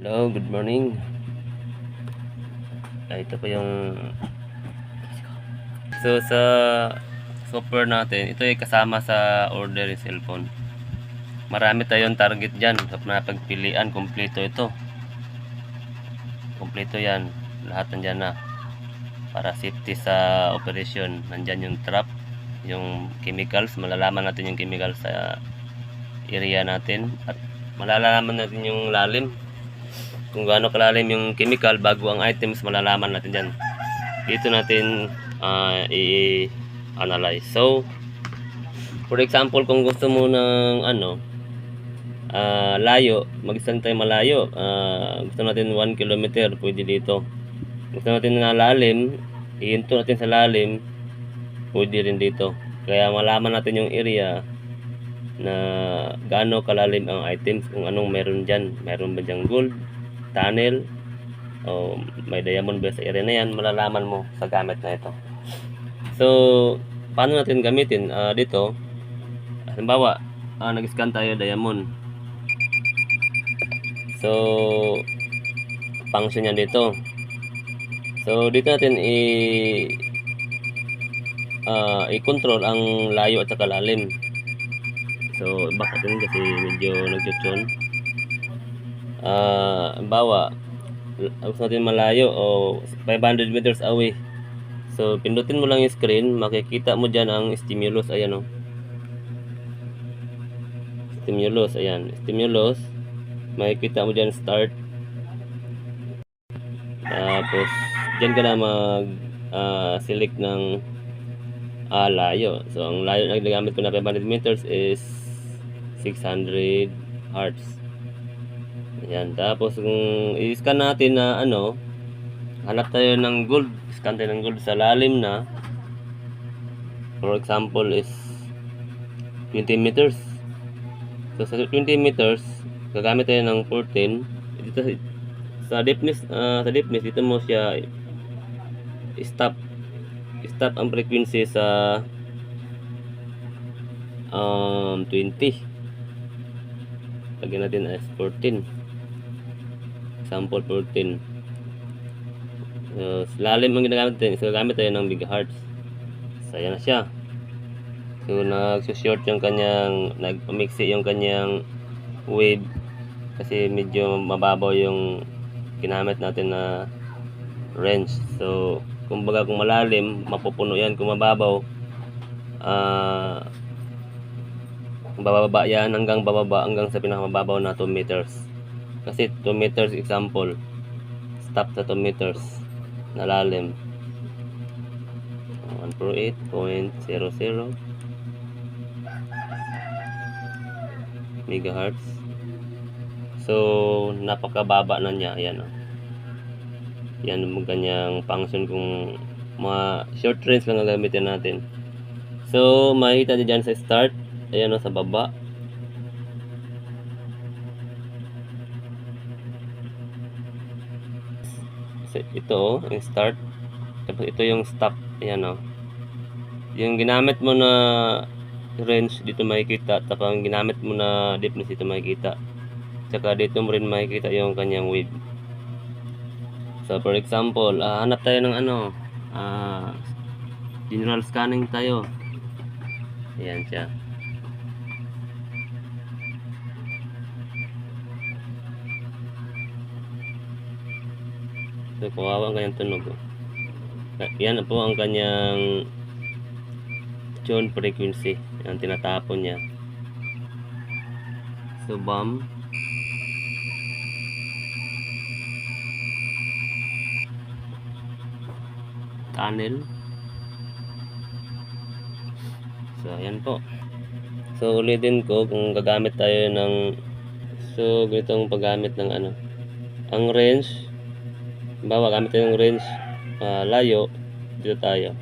Hello, good morning. Ito po yung sa software natin. Ito ay kasama sa order yung cellphone. Marami tayong target diyan. Sa napagpilian, kompleto ito. Kompleto 'yan. Lahat nandiyan na. Para safety sa operation. Nandiyan yung trap, yung chemicals, malalaman natin yung chemicals sa area natin at malalaman natin yung lalim. Kung gaano kalalim yung chemical bago ang items, malalaman natin diyan. Dito natin i-analyze. So, for example, kung gusto mo ng layo, mag-stand tayo malayo. Gusto natin 1 kilometer, pwede dito. Gusto natin na lalim, ihinto natin sa lalim, pwede rin dito. Kaya malaman natin yung area na gaano kalalim ang items, kung anong meron dyan. Meron ba dyang gold, tunnel, o may diamond ba sa area na yan, malalaman mo sa gamit na ito. So, paano natin gamitin? Dito, halimbawa, nag-scan tayo diamond. So, function yan dito. So, dito natin i-control ang layo at saka lalim. So, back natin kasi medyo nag-tune. Halimbawa, gusto natin malayo o 500 meters away. So, pindutin mo lang yung screen, makikita mo dyan ang stimulus. Ayan o. Stimulus, ayan. Stimulus. Makikita mo dyan start. Tapos, dyan ka na mag-select ng layo. So, ang layo na ginagamit ko na 500 meters is 600 hertz. Ayan. Tapos, kung i-scan natin na hanap tayo ng gold. Scan tayo ng gold sa lalim na. For example is 20 meters. So, sa 20 meters, gagamit tayo ng 14. Dito sa deepness, dito mo siya stop ang frequency sa 20. Lagyan natin as 14. Example 14. So, lalim ang ginagamit natin. So, gagamit tayo ng megahertz. So, ayan na siya. So, nag-short yung kanyang, nag-mixi yung kanyang wave kasi medyo mababaw yung ginamit natin na range. So, kumbaga kung malalim, mapupuno yan. Kung mababaw, bababa yan hanggang bababa, hanggang sa pinakamababaw na 2 meters. Kasi 2 meters example, stop sa 2 meters na lalim. 148.00 megahertz. So, napakababa na niya. Ayan o. Yan ang kanyang function kung mga short range lang ang gamitin natin. So, makikita nyo dyan sa start. Ayan o, sa baba. So, ito o, yung start. Tapos ito yung stop. Ayan o. Yung ginamit mo na range dito makikita. Tapos ang ginamit mo na deepness dito makikita. Tsaka dito mo rin makikita yung kanyang wave. So, for example, hanap tayo ng general scanning tayo. Ayan siya. So, kawawa ang kanyang tunog. Yan po ang kanyang tune frequency. Yan, tinatapon niya. So, bomb. Tunnel. So, ayan po. So, ulitin ko kung gagamit tayo ng ganitong paggamit ng ang range. Bawa, gamit tayo ng range layo. Dito tayo.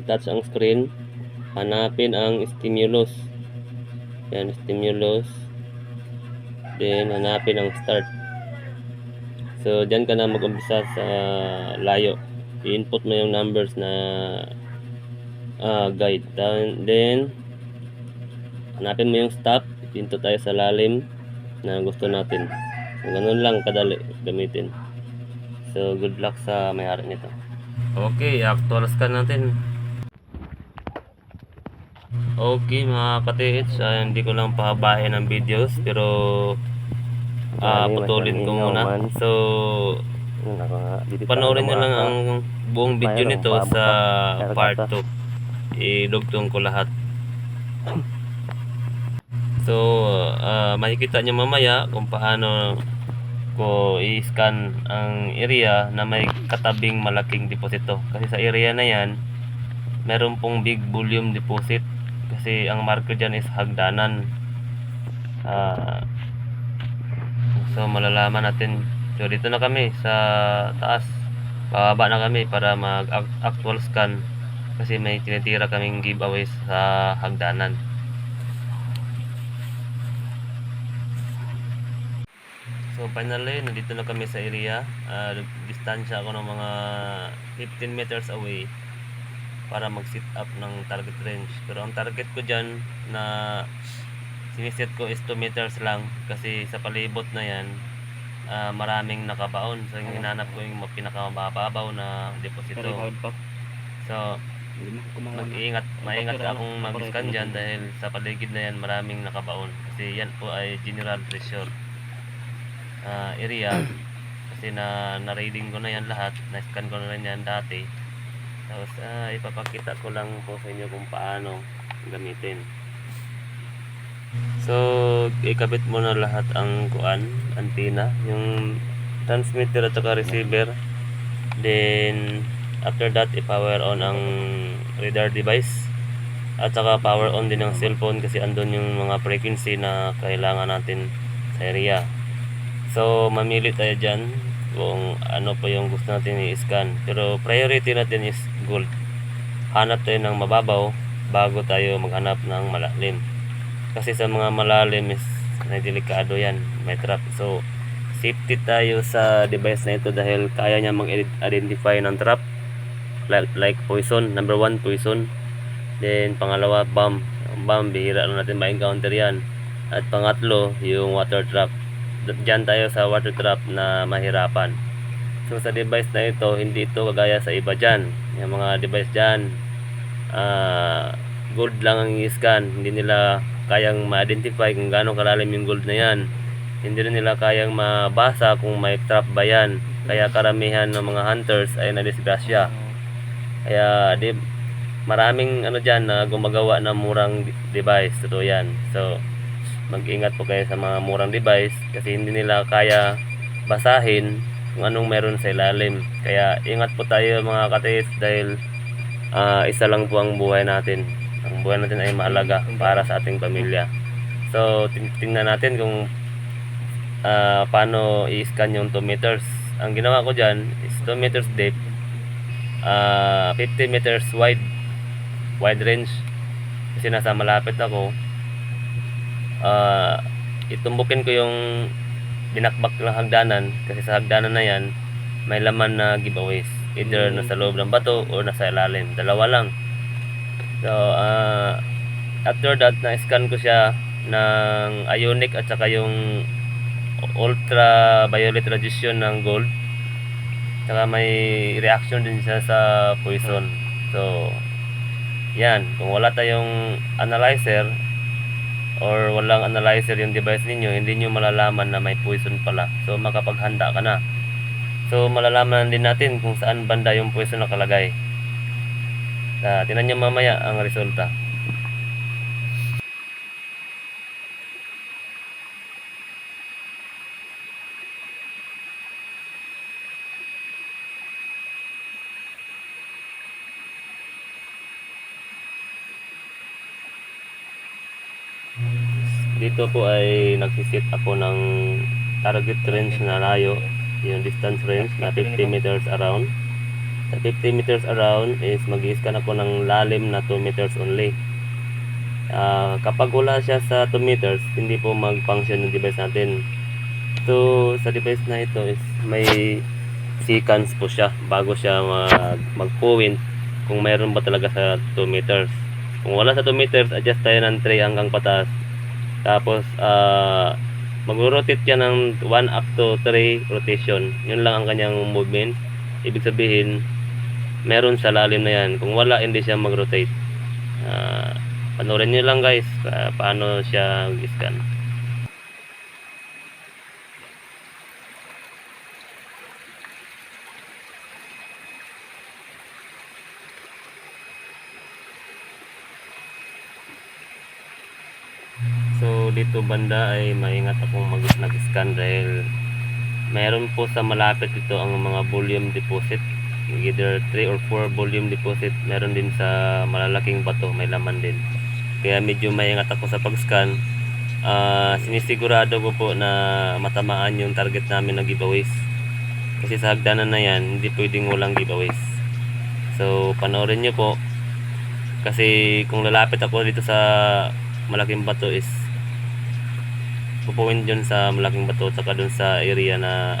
I-touch ang screen. Hanapin ang stimulus. Yan, stimulus. Then, hanapin ang start. So, dyan ka na mag-umpisa sa layo. I-input mo yung numbers na guide. Then, hanapin mo yung stop. Pinto tayo sa lalim na gusto natin. So, ganun lang kadali gamitin. So, good luck sa may-ari nito. Okay, actual scan natin. Okay mga ka-TH, hindi ko lang pahabahin ng videos pero putulin ko muna. So, panoorin nyo lang ang buong video nito sa part 2. Idugtong ko lahat. So, makikita nyo mamaya kung paano ko i-scan ang area na may katabing malaking deposito. Kasi sa area na yan, meron pong big volume deposit. Kasi ang marker dyan is hagdanan. So malalaman natin. So dito na kami sa taas. Bababa na kami para mag actual scan. Kasi may tinitira kaming giveaways sa hagdanan. So finally, nandito na kami sa area. Distansya ako ng mga 15 meters away para mag-set up ng target range. Pero ang target ko dyan na siniset ko is 2 meters lang kasi sa palibot na yan maraming nakabaon. So yung hinanap ko yung pinakamababaw na deposito. So maingat akong mag-scan dyan dahil sa paligid na yan maraming nakabaon. Kasi yan po ay general treasure area. Kasi na-raiding ko na yan lahat. Na-scan ko na rin yan dati. Tapos ipapakita ko lang po sa inyo kung paano gamitin. So ikabit mo na lahat ang antenna, yung transmitter at saka receiver. Then after that i-power on ang radar device at saka power on din ng cellphone kasi andun yung mga frequency na kailangan natin sa area. So mamili tayo dyan kung ano pa yung gusto natin i-scan, pero priority natin is gold. Hanap tayo ng mababaw bago tayo maghanap ng malalim, kasi sa mga malalim is may delikado yan, may trap. So safety tayo sa device na ito dahil kaya niya mag-identify ng trap like poison. Number 1 poison, then pangalawa bomb. Bihira lang natin ma-encounter yan. At pangatlo yung water trap. Diyan tayo sa water trap na mahirapan. So sa device na ito, hindi ito kagaya sa iba dyan. Yung mga device dyan, gold lang ang i-scan. Hindi nila kayang ma-identify kung gaano kalalim yung gold na yan. Hindi rin nila kayang mabasa kung may trap ba yan. Kaya karamihan ng mga hunters ay nadisgrasya. Kaya maraming dyan na gumagawa ng murang device. Totoo yan. So mag-ingat po kayo sa mga murang device kasi hindi nila kaya basahin kung anong meron sa ilalim. Kaya ingat po tayo mga katis dahil isa lang po ang buhay natin. Ang buhay natin ay mahalaga para sa ating pamilya. So tingnan natin kung paano i-scan yung 2 meters. Ang ginawa ko dyan is 2 meters deep, 50 meters wide range kasi nasa malapit ako. Itumbukin ko yung binakbak ng hagdanan kasi sa hagdanan na yan may laman na giveaways, either nasa loob ng bato o nasa ilalim, dalawa lang. So after that na-scan ko siya ng ionic at saka yung ultraviolet radiation ng gold, saka may reaction din siya sa poison. So yan, kung wala tayong analyzer or walang analyzer yung device ninyo, hindi nyo malalaman na may poison pala. So makapaghanda ka na. So malalaman din natin kung saan banda yung poison nakalagay. Tingnan nyo mamaya ang resulta. Dito po ay nagsisit ako ng target range na layo, yung distance range na 50 meters around. Sa 50 meters around is mag-i-scan ako ng lalim na 2 meters only. Kapag wala siya sa 2 meters, hindi po mag-function yung device natin. So sa device na ito is may seconds po siya bago siya mag-point kung mayroon ba talaga sa 2 meters. Kung wala sa 2 meters, adjust tayo ng 3 hanggang pataas. Tapos Magro-rotate yan ng 1 up to 3 rotation. Yun lang ang kanyang movement. Ibig sabihin, meron sa lalim na yan. Kung wala, hindi siya mag-rotate. Panoorin nyo lang guys, paano siya mag-scan. So dito banda ay maingat akong nag-scan dahil meron po sa malapit dito ang mga volume deposit, either 3 or 4 volume deposit. Meron din sa malalaking bato, may laman din, kaya medyo maingat ako sa pag-scan. Sinisigurado ko po na matamaan yung target namin na giveaways, kasi sa hagdanan na yan hindi pwedeng walang giveaways. So panoorin nyo po, kasi kung lalapit ako dito sa malaking bato is pupuin dyan sa malaking bato, saka dun sa area na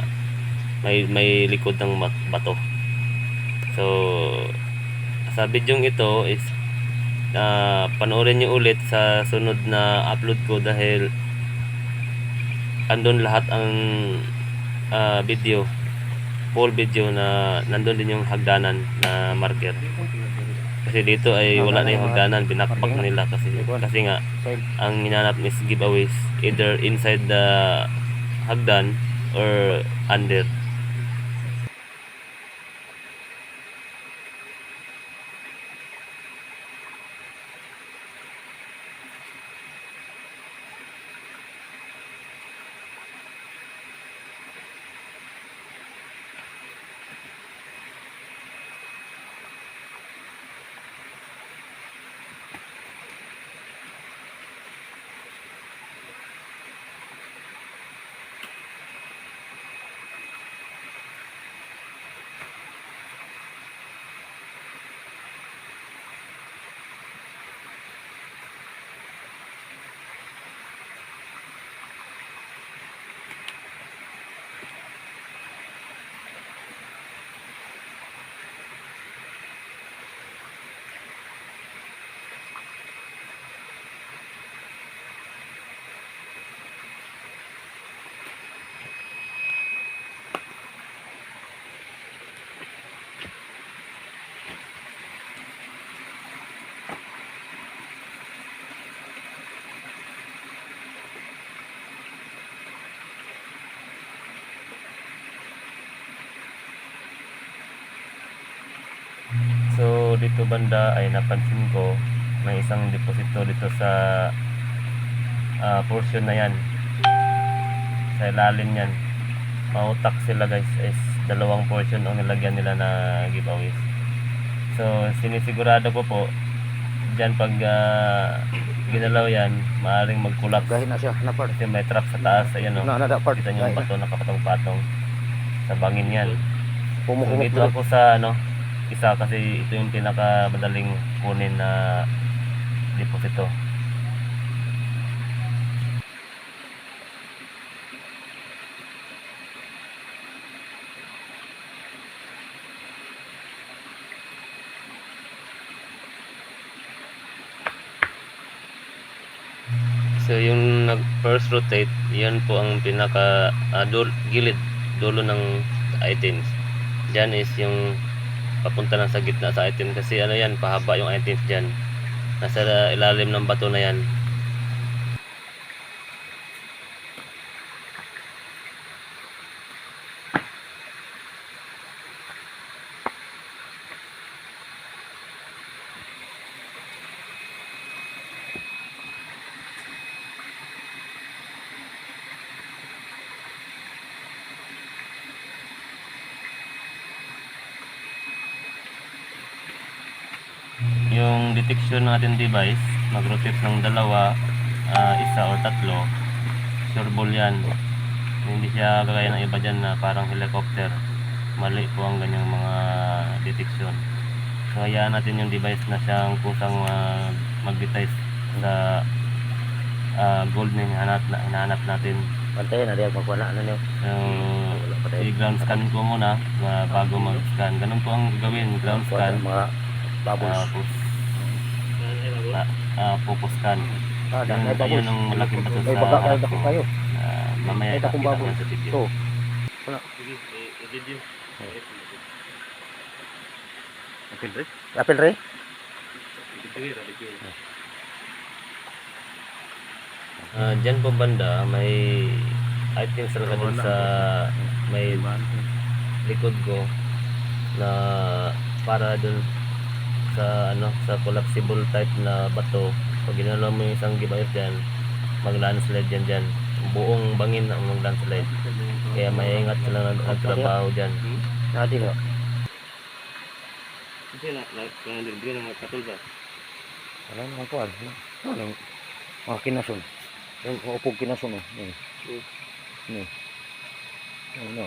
may likod ng bato. So sa video ito is panoorin nyo ulit sa sunod na upload ko, dahil andun lahat ang video, full video, na nandun din yung hagdanan na marker. Kasi dito ay wala na yung hagdanan, binakpak nila kasi nga ang hinanap is giveaways, either inside the hagdan or under. So dito banda ay napansin ko may isang deposito dito sa portion na yan, sa ilalim yan. Mautak sila guys, is dalawang portion ang nilagyan nila na giveaways. So sinisigurado ko po dyan, pag ginalaw yan, maaaring mag-collapse Gahin na siya, napar. kasi may trap sa taas. Ayan o, Napar. kita nyo yung bato nakapatong-patong sa bangin yan. So Pumukumot dito ako sa isa, kasi ito yung pinaka madaling kunin na deposito. So yung first rotate, yan po ang pinaka gilid, dulo ng items. Diyan is yung papunta na sa gitna sa item, kasi yan, pahaba yung items dyan, nasa ilalim ng bato na yan. Yung detection ng ating device, mag-rotate ng dalawa, isa or tatlo, sureball yan. Hindi siya kagaya ng iba dyan na parang helicopter. Mali po ang ganyang mga detection. So hayaan natin yung device na siyang kusang mag-detect sa gold na hinahanap natin. Pantayin na diyan magwala na niyo. I-ground scan ko muna bago mag-scan. Ganun po ang gawin, ground scan. Mga bubbles. Focus scan. Ayun Ayun ang malaking bato May sa baga harap kayo ko. kayo. Mamaya Ay, takong ipakita ko baboy. lang sa video. To. Wala. Sige, i-video. Apil re? Apil re? Dyan po banda, may items talaga dun sa may likod ko na para dun sa sa collapsible type na bato. Pag ginalaw mo yung isang gibayot dyan, mag-landslide yan dyan. Buong bangin ang mag-landslide. Kaya may ingat sila nagtrabaho dyan. Nadi ha. Kasi bigyan ng katol ba? Wala naman po. Ano? Mga kinason. Yung upog kinason. Ni. Ano?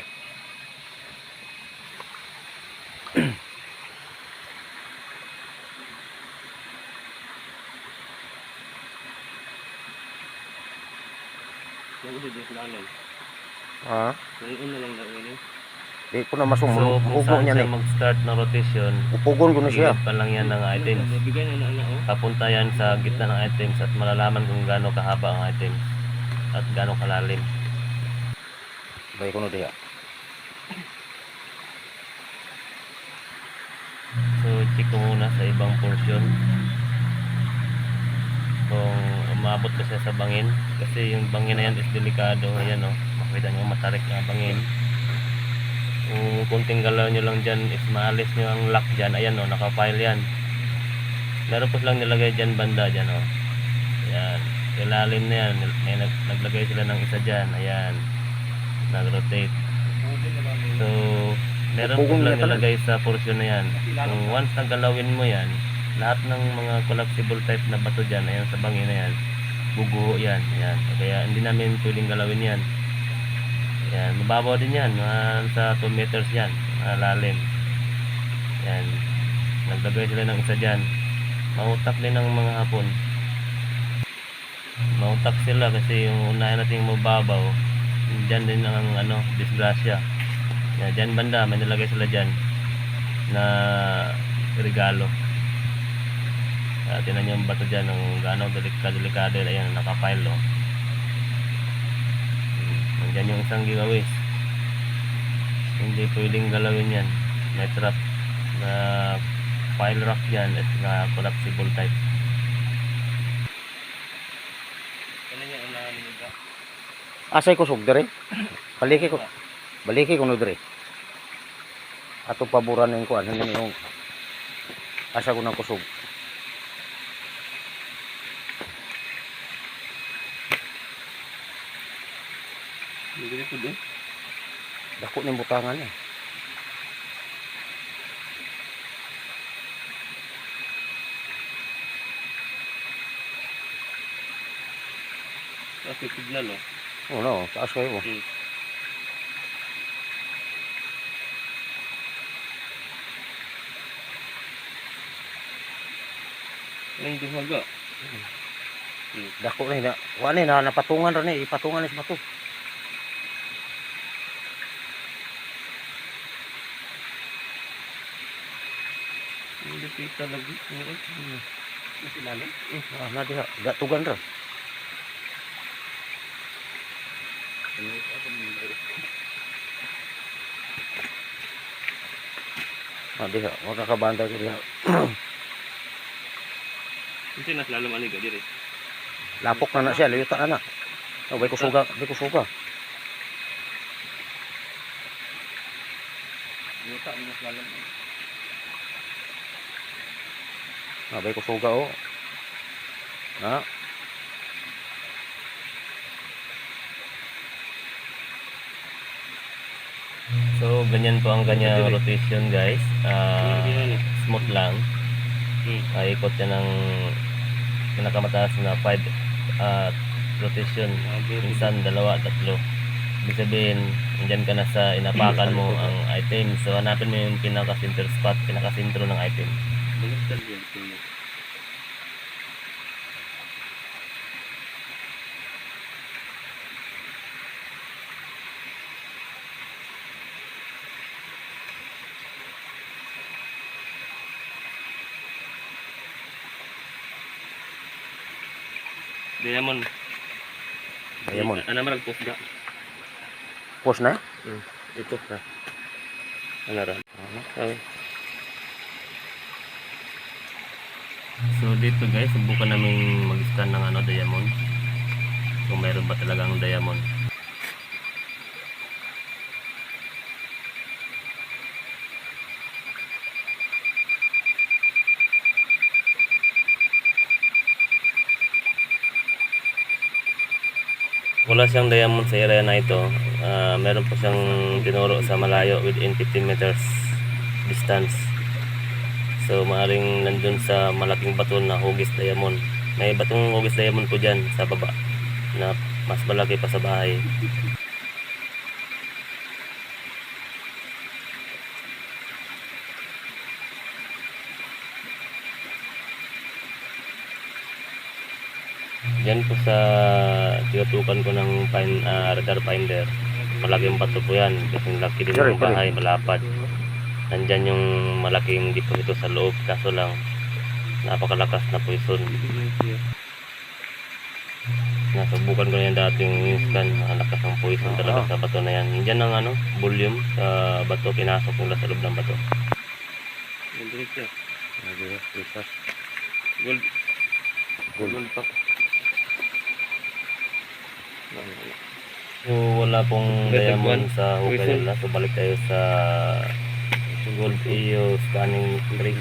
Ha? Di ko na So, masumulong. kung Upo saan niya siya ni. mag-start ng rotation, Upugon ko na siya. gilid pa lang yan ng items. Papunta yan sa gitna ng items at malalaman kung gaano kahaba ang items at gaano kalalim. Bay ko na diya. So, check ko muna sa ibang portion kung umabot pa siya sa bangin, kasi yung bangin na yan is delikado. Ayan o, makita nyo matarik na bangin. Kung kunting galaw nyo lang dyan is maalis nyo ang lock dyan. Ayan o, nakapile yan. Meron po silang nilagay dyan banda dyan o. Ayan, ilalim na yan. May naglagay sila ng isa dyan. Ayan, nag-rotate. So, meron po silang nilagay sa portion na yan. Kung once nagalawin mo yan, lahat ng mga collapsible type na bato dyan, ayan sa bangin na yan, guguho yan. Ayan. Kaya hindi namin pwedeng galawin yan. Ayan, mababaw din yan, sa 2 meters yan, lalim. Ayan, naglagay sila ng isa dyan. Mautak din ng mga hapon. Mautak sila kasi yung unahin natin mababaw, dyan din ang disgrasya. Ayan, dyan banda, may nilagay sila dyan na regalo. Tinan nyo yung bato dyan, ng gano'ng delikado. Ayan, nakapile o. Nandiyan yung isang giveaways. Hindi pwedeng galawin yan. May trap na pile rock yan at na collapsible type. Asay kusog dire. Baliki ko no dire. Ato paboran ning kuan yung asa ko nang kusog. Dako ning butangan niya. Kasi signal o. Oh no, taas kayo. Ang dumaga. Dako na wala na napatungan ra ni, ipatungan ni sa bato. Hindi kita lagi. Masih lalim. Na diha, datugan ra. Diha, wala ka bantay ko diha. Kasi nas lalim ani ga dire. Lapok na siya, layuta na. Oh, bay ko suga. Yuta nas lalim. Bay ko suga oh. Ha? So, ganyan po ang kanyang rotation, guys. Smooth lang. Ikot yan ng pinakamataas na 5 rotation. Minsan, 2, 3. Ibig sabihin, andyan ka na sa inapakan mo ang item. So, hanapin mo yung pinaka-center spot, pinaka-sentro ng item. Diamond. Diamond. Ano marag post ga? Post na? Ito na. Ano rin? Okay. So dito guys, subukan namin mag-scan ng diamond. Kung meron ba talagang diamond. Wala siyang diamond sa area na ito. Meron po siyang tinuro sa malayo within 15 meters distance. So maaaring nandun sa malaking bato na hugis diamond. May batong hugis diamond po dyan sa baba na mas malaki pa sa bahay. Diyan po sa tinutukan ko ng radar finder. Malaking bato po yan. Kasing laki din ng bahay, malapad. Nandyan yung malaking deposito sa loob. Kaso lang, napakalakas na poison. Nasubukan ko na yan dating scan. Nakalakas ng poison talaga sa bato na yan. Nandyan ang volume sa bato. Pinasok nila sa loob ng bato. Gold pa. So wala pong diamond sa hukay nila. So balik tayo sa Gold EO scanning trick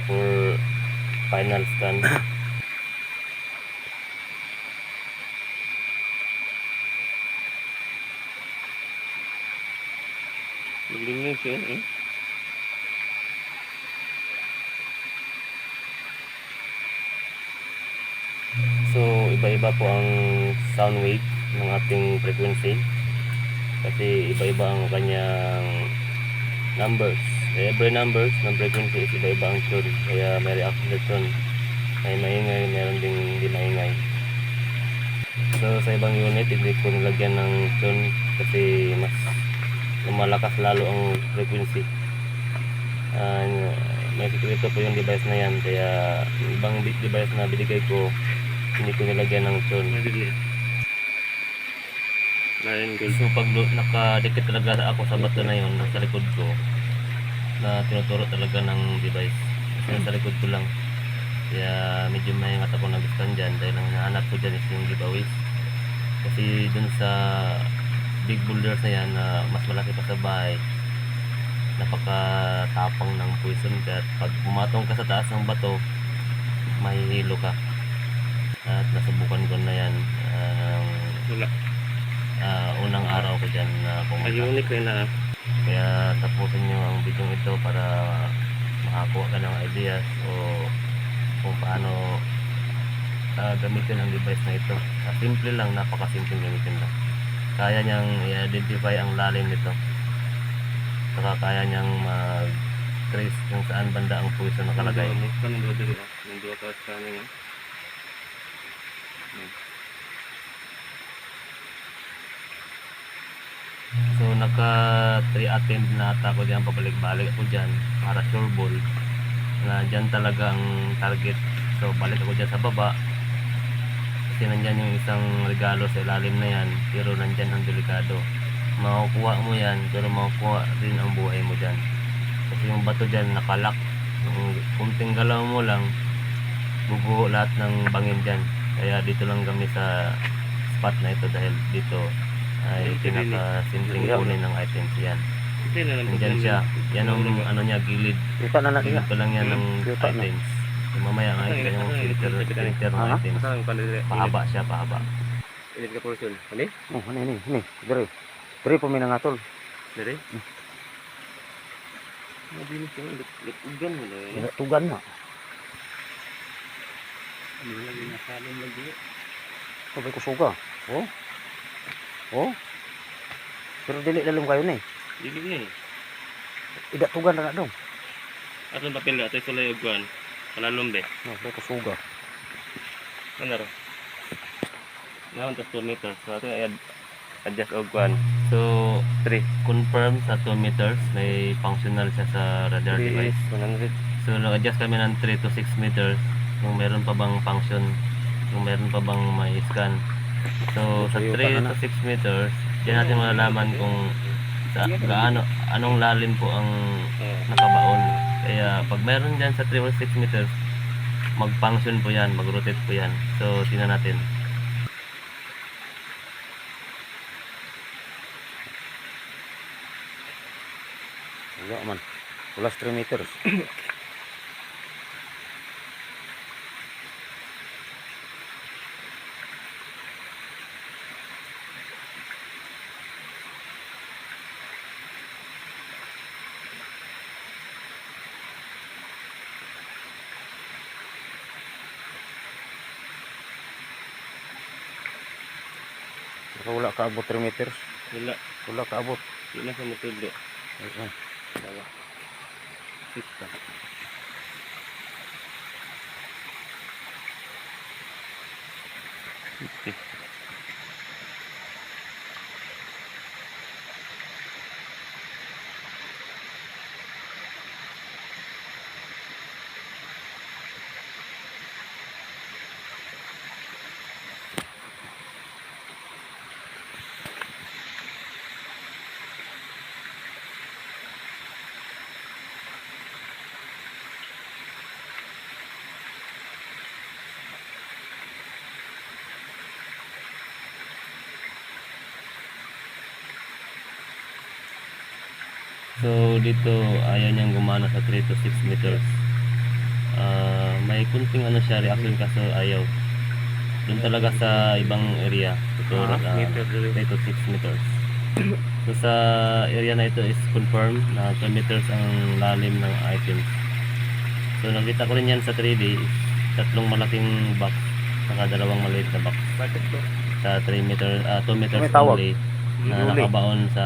for final scan. Maglinis yun eh. So iba-iba po ang sound wave ng ating frequency kasi iba-iba ang kanyang numbers. Every numbers ng frequency is iba-iba ang tune, kaya may reaction sa tune. May maingay, meron ding hindi maingay. So sa ibang unit hindi ko nilagyan ng tune kasi mas lumalakas lalo ang frequency. May sikreto po yung device na yan, kaya ibang device na binigay ko hindi ko nilagyan ng tune. So pag nakadikit talaga ako sa bato na yun, sa likod ko na tinuturo talaga ng device kasi sa likod ko lang, kaya medyo maingat ako nag-scan dyan dahil ang hinahanap ko dyan is yung giveaways kasi dun sa big boulders na yan na mas malaki pa sa bahay, napakatapang ng poison ka at pag pumatong ka sa taas ng bato mahihilo ka. At nasubukan ko na yan unang araw ko dyan na pumunta. Kaya tapusin nyo ang video ito para makakuha ka ng ideas o kung paano gamitin ang device na ito. Simple lang, napakasimple gamitin lang. Kaya niyang i-identify ang lalim nito. Saka kaya niyang mag-trace kung saan banda ang poison nakalagay. So naka 3 attempt na ata ko dyan, pabalik-balik ako dyan para sure ball na dyan talaga ang target. So balik ako dyan sa baba kasi nandyan yung isang regalo sa ilalim na yan, pero nandyan ang delikado. Makukuha mo yan pero makukuha rin ang buhay mo dyan kasi yung bato dyan nakalak. Kunting galaw mo lang bubuho lahat ng bangin dyan. Kaya dito lang kami sa spot na ito dahil dito ay pinaka-simpleng kunin ng items yan. Nandyan siya. Yan ang niya, gilid. Dito lang yan ng items. So, mamaya nga yung kanyang filter ng items. Pahaba siya, pahaba. Ilit ka portion. Ano? Oh, ini. Dire po may nangatol. Dire? Mabilis yun. Lutugan mo na. Tugan na. Ano lagi nasalin lagi? Sabay ko suga. Oh. Pero dili lalong kayo ni. Dili ni. Ida tugan na dong. Atong papel atay sulay og kuan. Kalalom be. No, sabay ko suga. Ano ra? Naon ta 2 meters. So ato adjust og kuan. So 3 confirm sa 2 meters may functional siya sa radar device. 100. So nag-adjust kami ng 3 to 6 meters. Kung meron pa bang function, kung meron pa bang may scan. So sa 3 to 6 meters Diyan natin malalaman kung anong lalim po ang nakabaon. Kaya pag meron dyan sa 3 or 6 meters, mag-function po yan, mag-rotate po yan. So, tingnan natin. Wala man. Plus 3 meters. Baka wala kaabot 3 meters. Wala. Wala kaabot. Hindi na sa matulo. Ayun. Dalawa. 6 pa. Okay. So dito ayaw niyang gumana sa 3 to 6 meters. May kunting ano siya reaction kaso ayaw. Doon talaga sa ibang area ito 3 to 6 meters. So sa area na ito is confirmed na 2 meters ang lalim ng items. So nakita ko rin yan sa 3D is tatlong malaking box saka dalawang maliit na box. Bakit to? Sa 2 meters May tawag. only na Huli. nakabaon sa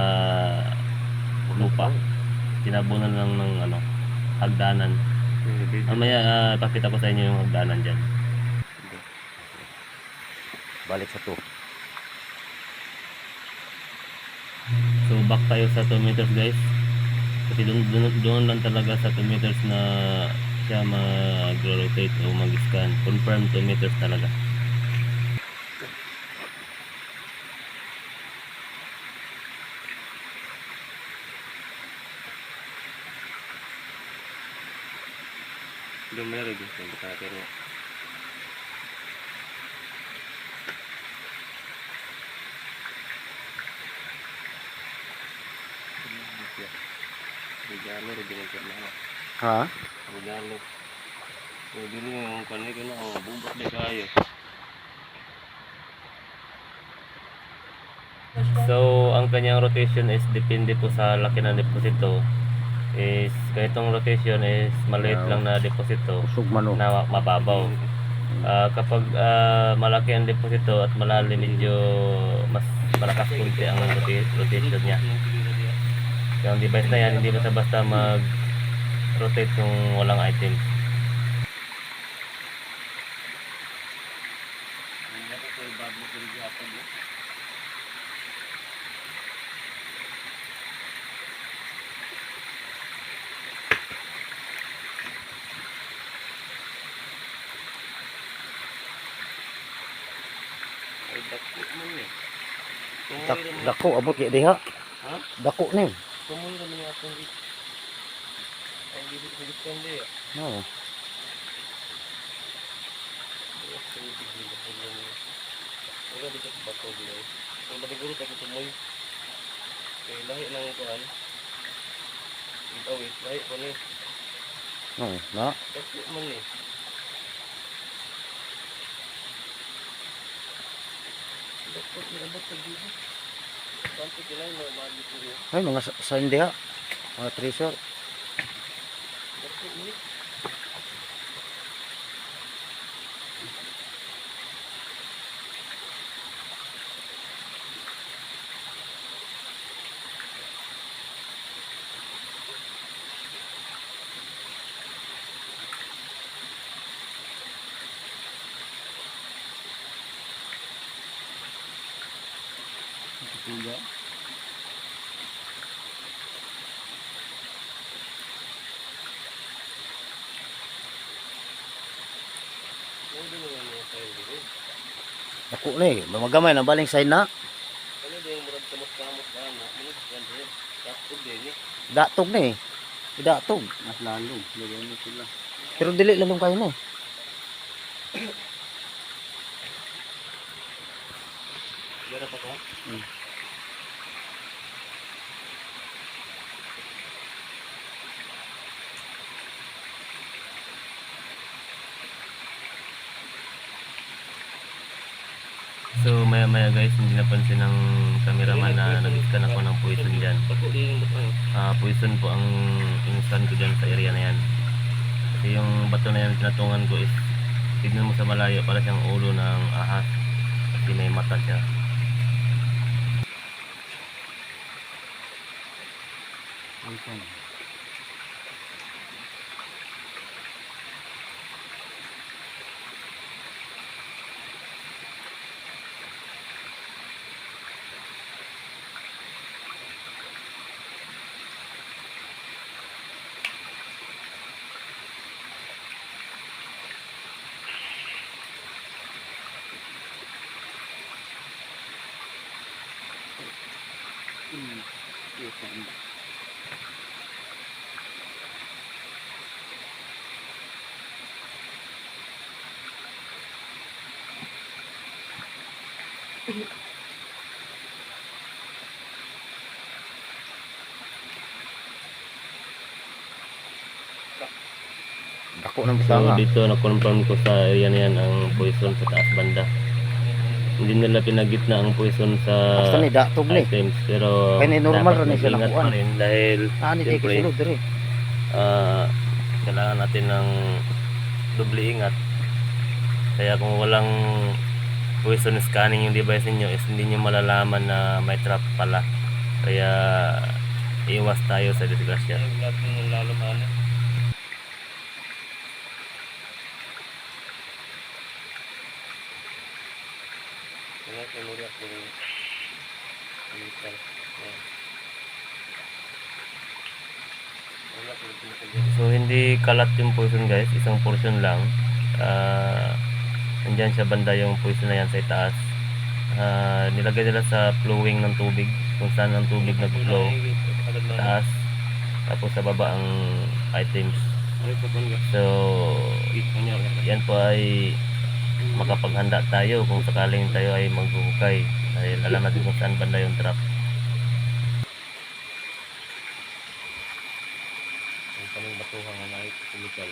lupa. Tinabunan lang ng ano, hagdanan. Mamaya pakita ko sa inyo yung hagdanan dyan. Balik sa 2. So back tayo sa 2 meters guys. Kasi doon lang talaga sa 2 meters na siya mag-rotate o mag-scan. Confirm 2 meters talaga. Dumere gusto kita pero regalo rin din na. Ha? Regalo. So dili yung kanay ko na bubot di kayo. So ang kanyang rotation is depende po sa laki ng deposito. Is ganitong rotation is maliit lang na deposito Usog man o. na mababaw. Kapag malaki ang deposito at malalim, medyo mas malakas kunti ang rotation niya. Yung device na yan, hindi basta-basta mag-rotate kung walang item. Dako abot kay diha. Ha? Dako ni. Tumoy naman yung atong ang dito sa depende. No. Wala dito sa bato dito. Kung madiguro tayo tumoy. Kaya lahi ng kuhan. Ikaw lahi ko ni. No, na. Kasi man ni. Dapat nilabot sa dito. Kanto kilay mo mali ko rin. Ay mga sign diha. Mga treasure. Dapat ni. Kuya. Dako ni. Magamay na baling sign na. Ano din murag kamot Datog na eh. Datog. Mas lalo. Lagyan mo sila. Pero dili lalong kayo na. Gara pa ko? So maya maya guys, hindi napansin ng cameraman na nag-scan ako ng poison dyan. Poison po ang in-scan ko dyan sa area na yan. Kasi yung bato na yan tinatungan ko is, tignan mo sa malayo, para siyang ulo ng ahas. Kasi may mata siya. Dako ng So bisanga. dito na-confirm ko sa area na yan ang poison sa taas banda. Hindi nila pinagitna ang poison sa Basta ni datog ni. items, pero Kaya ni normal dapat rin siya mag-ingat nakuhaan. pa rin dahil Ani kay siyempre, kisulod dire. kailangan natin ng doble ingat. Kaya kung walang poison scanning yung device niyo is hindi niyo malalaman na may trap pala. Kaya iwas tayo sa disgrasya. So hindi kalat yung poison guys, isang portion lang. Nandyan sa banda yung poison na yan sa itaas. Nilagay nila sa flowing ng tubig, kung saan ang tubig nag-flow taas, tapos sa baba ang items. So yan po ay makapaghanda tayo kung sakaling tayo ay maghuhukay, dahil alam natin kung saan banda yung trap. Ang kaming batuhan na chemical.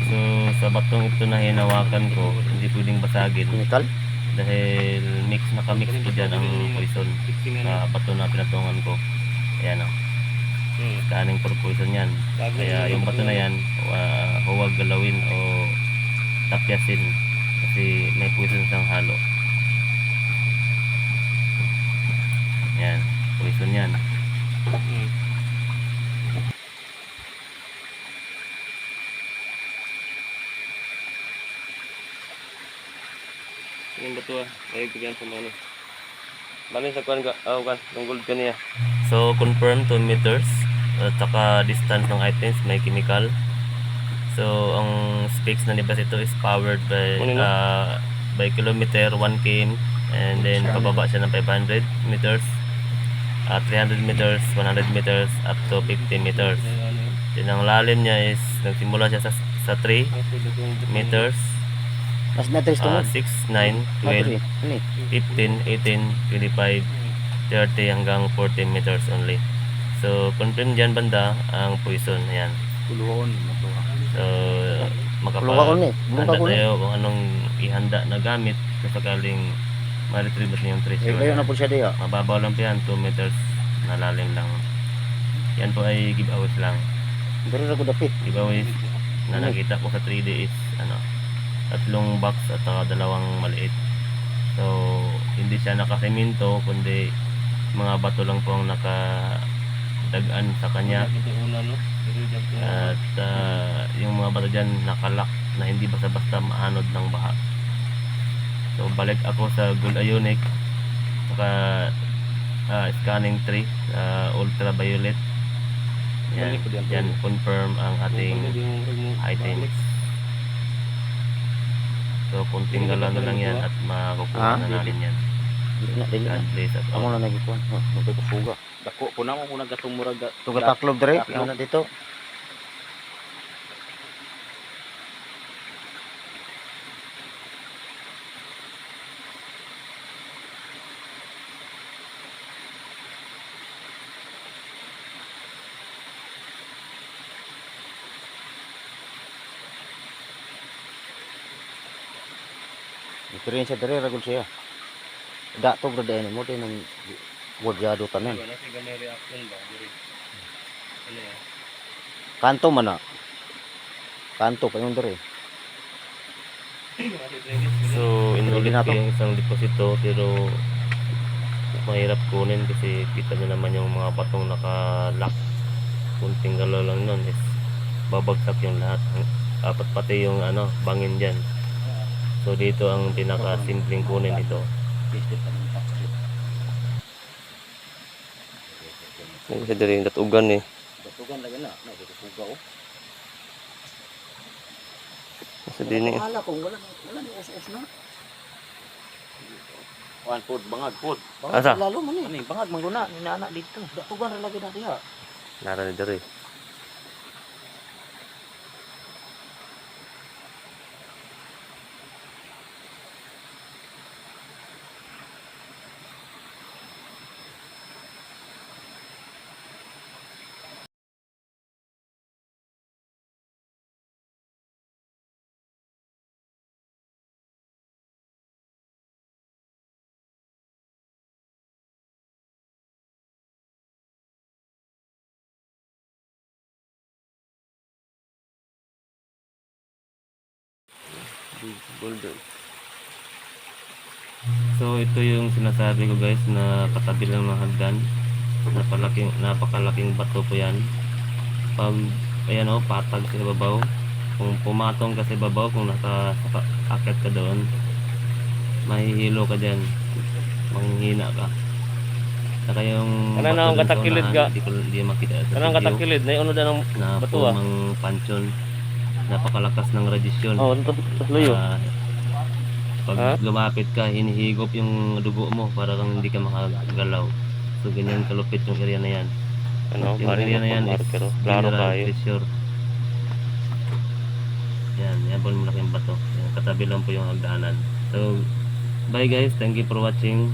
So sa batong ito na hinawakan ko, hindi pwedeng basagin Chemical. dahil nakamix ko dyan ang poison sa bato na pinatungan ko. Ayan o, scanning for poison yan. Kaya yung bato na yan, huwag galawin o tapyasin kasi may poison siyang halo. Yan, poison yan. Yung bato ay bigyan sa mga bali sa kuan ka, tunggol ka niya. So confirm 2 meters at saka distance ng items may chemical. So ang specs na device ito is powered by kilometer 1 km, and then pababa siya ng 500 meters, 300 meters, 100 meters up to 50 meters. Then ang lalim niya is nagsimula siya sa 3 meters, Mas na 3 tungod. 6, 9, 12, Ani. 15, 18, 25, 30 hanggang 40 meters only. So confirm dyan banda ang poison. Ayan. Puluhon. So Puluhon ni. handa tayo kung anong ihanda na gamit kung sakaling ma-retrieve natin yung treasure. Layo na po siya diya. Mababaw lang po yan, 2 meters na lalim lang. Yan po ay giveaways lang. Pero ra ko dapit. Giveaways na nakita ko sa 3D is 3 box at saka 2 maliit. So hindi siya nakasemento, kundi mga bato lang po ang nakadagan sa kanya. At yung mga bato dyan nakalak na hindi basta-basta maanod ng baha. So balik ako sa Gold Ionic, saka scanning 3 ultraviolet. Yan confirm ang ating items. So kunting galaw na lang yan at makukuha na natin yan. Dili na. Adlays at Amo na nagikuan. Magkasuga. Dako po na mo kung nagkatumurag Tuga taklob dire, Taklob. ano dito? Experience dire ragul siya. Dato bro dahil mo din ng wadyado tanan. Wala si ganay reaction ba diri. Ano yan? Kanto man na. Kanto pa yung dire. So, inulit na ko to. yung isang deposito pero mahirap kunin kasi kita nyo naman yung mga batong naka-lock. Kunting galaw lang nun is babagsak yung lahat. Apat pati yung ano, bangin dyan. So, dito ang pinaka-simpleng kunin ito. Kasi diri yung datugan eh. Datugan lagi na, nagkasuga oh. Kasi din eh. Wala kung wala ni us-us na. Kuan food, bangag food. Asa? Lalo man eh. Ani, bangag mangguna ni anak dito. Datugan ra lagi na diha. Nara ni diri. Golden. So ito yung sinasabi ko guys na katabi ng mga hagdan. Napakalaking bato po yan. Pag ayan o, patag sa babaw. Kung pumatong ka sa babaw, kung nakakakit ka doon, mahihilo ka dyan. Manghihina ka. Saka yung Kanang naong dun sa katakilid unahan, ka? hindi makita sa Kanang video katakilid na uno da ng na bato ah. pumang pansyon. Napakalakas ng radiasyon. Oh, ito luyo. Pag Ha? lumapit ka, hinihigop yung dugo mo para kang hindi ka makagalaw. So ganyan kalupit yung area na yan. Ano, Yung area na yan is pero klaro mineral kayo. pressure. Yan po yung malaking bato. Yan, katabi lang po yung hagdanan. So, bye guys. Thank you for watching.